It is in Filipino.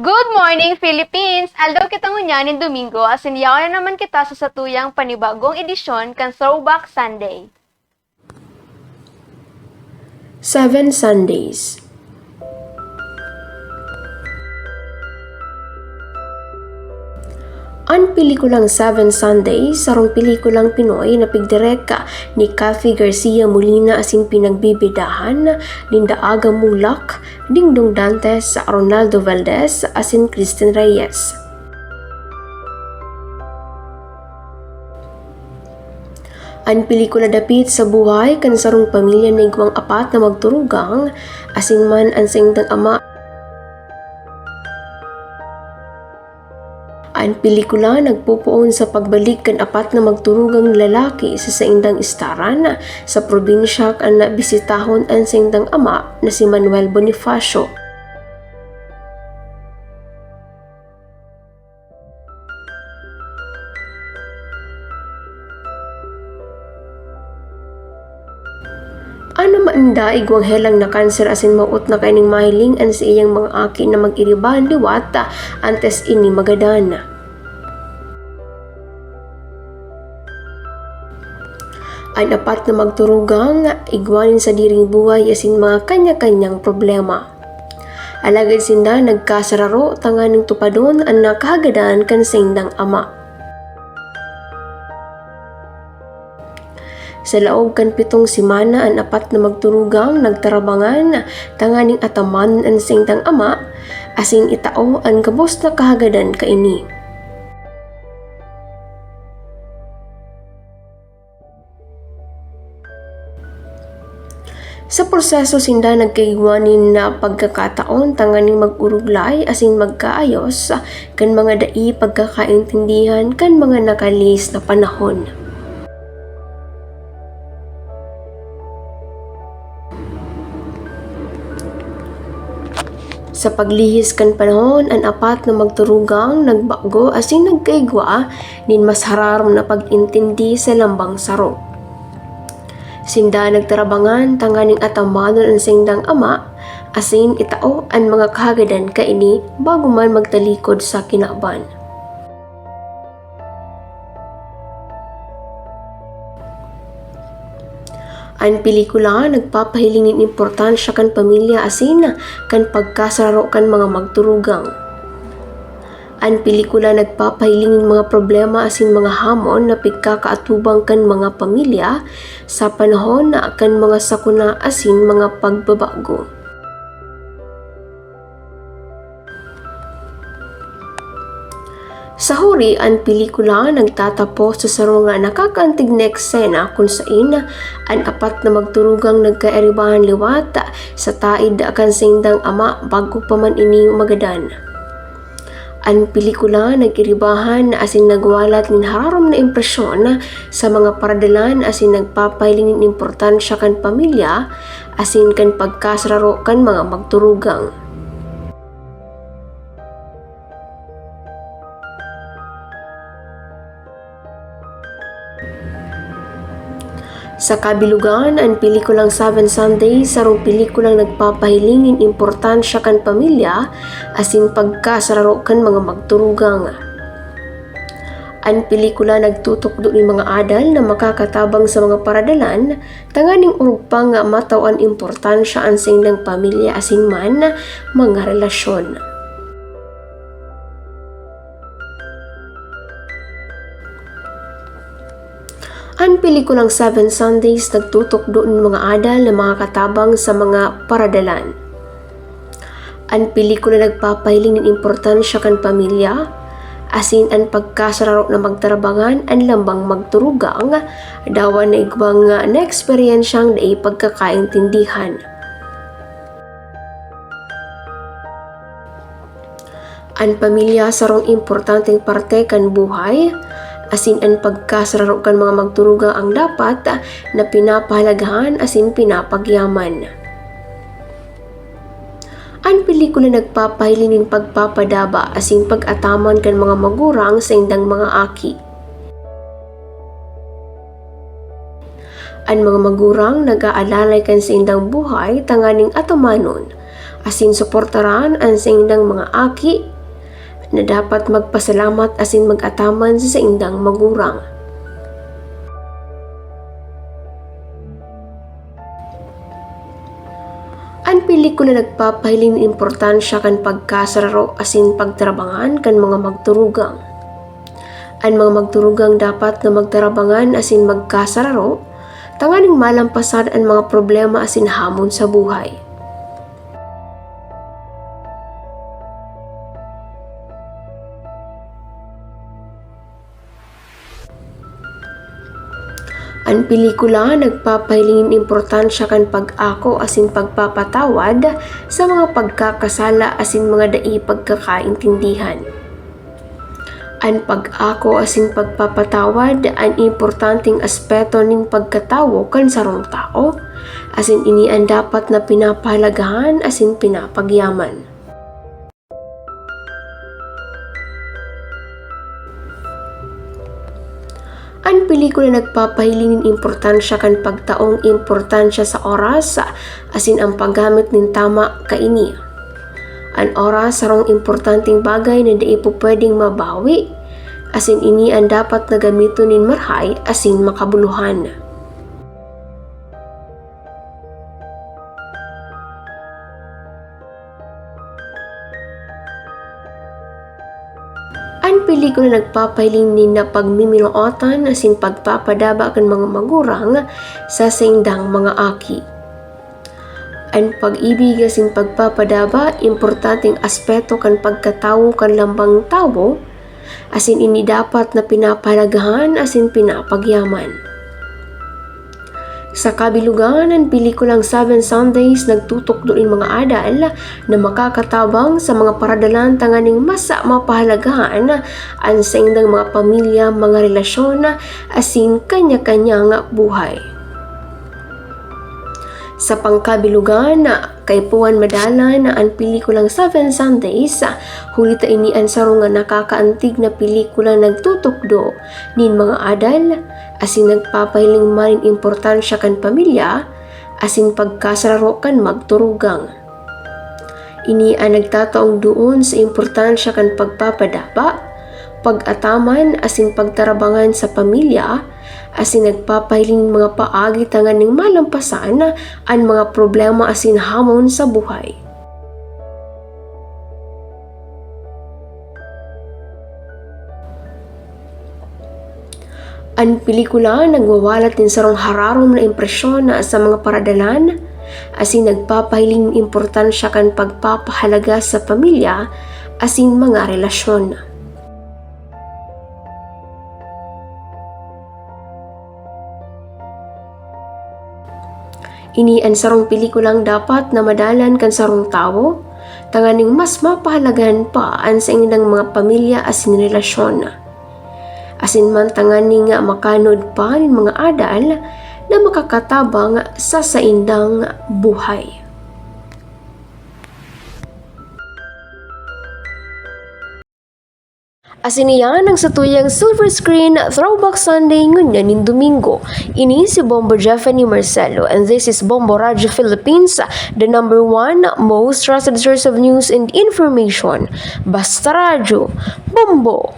Good morning, Philippines! Aldaw kita ngunyanin Domingo, asinyaw na naman kita sa satuyang panibagong edisyon kan Throwback Sunday. 7 Sundays. Ang pelikulang 7 Sundays, sarong pelikulang Pinoy na pigdireka ni Kathy Garcia Molina asin pinagbibidahan, Linda Aga Mulak, Dingdong Dantes, Ronaldo Valdez asin Kristen Reyes. Ang pelikula dapit sa buhay kan sarong pamilya na igwang apat na magturugang, asin man ang singdang ama. Ang pelikula nagpupuon sa pagbalik kan apat na magturugang lalaki sa saindang istaran sa probinsya kan nabisitahon ang saindang ama na si Manuel Bonifacio. Ano maanda igwang helang na kanser asin maut na kaining mahiling an sa iyang mga aki na mag-iribahan liwat antes ini magadana. Ang apat na magturugang igwanin sa diring buhay asin mga kanya-kanyang problema. Alagad sinda nagkasararo tanganing tupadon ang nakahagadan kan saindang ama. Sa laog kan 7 semana ang apat na magturugang nagtarabangan tanganing ataman ang saindang ama asin itao ang gabos na kahagadan kaini. Sa proseso sinda nagkaigwanin na pagkakataon tanganing mag-uruglay asin magkaayos kan mga dai pagkakaintindihan kan mga nakalis na panahon. Sa paglihis kan panahon, ang apat na magturugang nagbago asin nagkaigwa nin mas hararom na pag-intindi sa lambang saro. Sinda nagtarabangan tanganing atamanon ang sindang ama asin itao ang mga kahagadan kaini bago man magtalikod sa kinaban. Ang pelikula nagpapahiling ng importansya kan pamilya asin kan pagkasararo kan mga magturugang. Ang pelikula nagpapahiling ng mga problema asin mga hamon na pigkakaatubang kan mga pamilya sa panahon na kan mga sakuna asin mga pagbabago. Sa huri, ang pelikula nagtatapos sa sarong nga nakakaantig na eksena kung saan ang apat na magturugang nagkaeribahan liwat sa taid akan sindang ama bago pa man ini magadan. Ang pelikula nag-iribahan na asin nagwalat nin hararom na impresyon sa mga paradalan asin nagpapahiling ng importansya kan pamilya asin kan pagkasararo kan mga magturugang. Sa kabilugan, ang pelikulang 7 Sundays sarong pelikulang nagpapahiling ng importansya kan pamilya asin pagkasararo kan mga magturugang. Ang pelikula nagtutok doon ng mga adal na makakatabang sa mga paradalan tanganing urug pa nga mataw ang importansya ang sindang pamilya asin man mga relasyon. Ang pelikulang 7 Sundays nagtutok doon mga adal na mga katabang sa mga paradalan. Ang pelikula nagpapahiling ng importansya kan pamilya, asin ang pagkasararo na magtarabangan ang lambang magturugang, dawan na igwang na eksperyensyang na pagkakaintindihan. Ang pamilya sarong importanteng parte kan buhay, asin ang pagkasararo kan mga magturugang ang dapat na pinapahalagahan asin pinapagyaman. Ang pelikula nagpapahiling ng pagpapadaba asin pag-ataman kan mga magurang sa indang mga aki. Ang mga magurang nag-aalalay kan sa indang buhay tanganing atamanon asin suportaran ang sa indang mga aki na dapat magpasalamat asin mag-ataman sa indang magurang. Ang pelikula nagpapahiling ng importansya kan pagkasararo asin pagtarabangan kan mga magturugang. Ang mga magturugang dapat na magtarabangan asin magkasararo, tanganing malampasan ang mga problema asin hamon sa buhay. Ang pelikula nagpapahiling ng importansya kan pag-ako asin pagpapatawad sa mga pagkakasala asin mga dai pagkakaintindihan. Ang pag-ako asin pagpapatawad ang importanteng aspeto ning pagkatawo kan sarong tao, asin ini ang dapat na pinapahalagahan asin pinapagyaman. Ang pelikula nagpapahiling ng importansya kan pagtaong importansya sa oras asin ang paggamit nin tama kaini. Ang oras sarong importanteng bagay na di po pwedeng mabawi, asin ini ang dapat na gamiton nin marhay asin makabuluhan. Ang pelikula nagpapahiling ni na pagmiminuotan asin pagpapadaba kan mga magurang sa saindang mga aki. Ang pag-ibig asin pagpapadaba importanteng aspeto kan pagkatawo kan lambang tawo, asin ini dapat na pinapahalagahan asin pinapagyaman. Sa kabilugan ng pelikulang 7 Sundays nagtutok doon mga adal na makakatabang sa mga paradalan tanganing masa mapahalagahan ang sa indang mga pamilya, mga relasyon asin kanya-kanyang buhay. Sa pangkabilugan kay Puan Madalan na ang pelikulang 7 Sundays, hulita ini ang sarong nga nakakaantig na pelikula nagtutukdo nin mga adal, asin nagpapahiling manin importansya kan pamilya, asin pagkasararo kan magturugang. Ini ang nagtataong doon sa importansya kan pagpapadaba, pag-ataman asin pagtarabangan sa pamilya, asin nagpapahiling mga paagi tanganing malampasan ang mga problema asin hamon sa buhay. Ang pelikula nagwawalat din sarong hararom na impresyon sa mga paradalan, asin nagpapahiling importansya kan pagpapahalaga sa pamilya asin mga relasyon. Ini ang sarong pelikulang dapat na madalan kan sarong tao, tanganing mas mapahalagahan pa ang sa indang mga pamilya asin relasyon. Asin man tanganing makanod pa nin mga adal na makakatabang sa saindang buhay. Asin iyan ang satuyang Silver Screen Throwback Sunday ngunyan nin Domingo. Ini si Bombo Jeffany Marcelo and this is Bombo Radio Philippines, the #1 most trusted source of news and information. Basta Radio, Bombo!